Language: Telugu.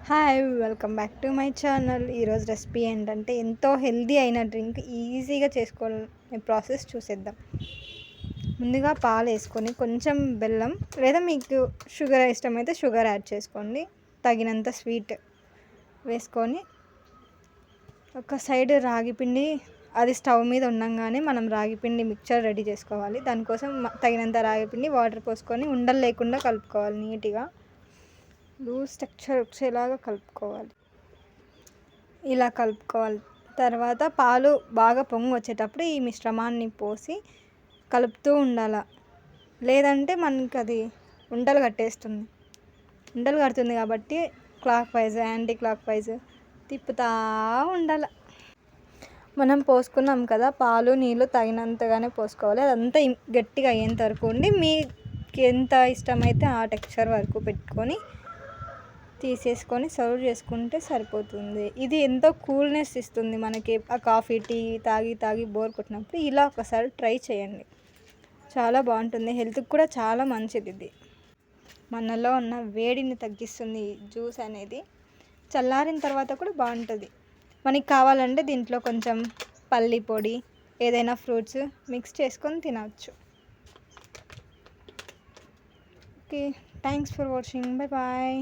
Hi welcome back to my channel. ఈరోజు రెసిపీ ఏంటంటే ఎంతో హెల్దీ అయిన డ్రింక్ ఈజీగా చేసుకోవాలనే ప్రాసెస్ చూసేద్దాం. ముందుగా పాలు వేసుకొని కొంచెం బెల్లం లేదా మీకు షుగర్ ఇష్టమైతే షుగర్ యాడ్ చేసుకోండి. తగినంత స్వీట్ వేసుకొని ఒక సైడ్ రాగిపిండి అది స్టవ్ మీద ఉండగానే మనం రాగిపిండి మిక్చర్ రెడీ చేసుకోవాలి. దానికోసం తగినంత రాగిపిండి వాటర్ పోసుకొని ఉండలు లేకుండా కలుపుకోవాలి. నీట్గా లూజ్ టెక్స్చర్ వచ్చేలాగా కలుపుకోవాలి. ఇలా కలుపుకోవాలి. తర్వాత పాలు బాగా పొంగు వచ్చేటప్పుడు ఈ మిశ్రమాన్ని పోసి కలుపుతూ ఉండాలి. లేదంటే మనకి అది ఉండలు కడుతుంది కాబట్టి clock wise anti clock wise తిప్పుతూ ఉండాలి. మనం పోసుకున్నాం కదా, పాలు నీళ్ళు తగినంతగానే పోసుకోవాలి. అదంతా గట్టిగా అయ్యేంత వరకు ఉండి మీకు ఎంత ఇష్టమైతే ఆ టెక్స్చర్ వరకు పెట్టుకొని తీసేసుకొని సర్వ్ చేసుకుంటే సరిపోతుంది. ఇది ఎంతో కూల్నెస్ ఇస్తుంది మనకి. ఆ కాఫీ టీ తాగి బోర్ కొట్టినప్పుడు ఇలా ఒకసారి ట్రై చేయండి. చాలా బాగుంటుంది. హెల్త్కి కూడా చాలా మంచిది. ఇది మనలో ఉన్న వేడిని తగ్గిస్తుంది. జ్యూస్ అనేది చల్లారిన తర్వాత కూడా బాగుంటుంది. మనకి కావాలంటే దీంట్లో కొంచెం పల్లి పొడి ఏదైనా ఫ్రూట్స్ మిక్స్ చేసుకొని తినవచ్చు. Okay, thanks for watching. Bye.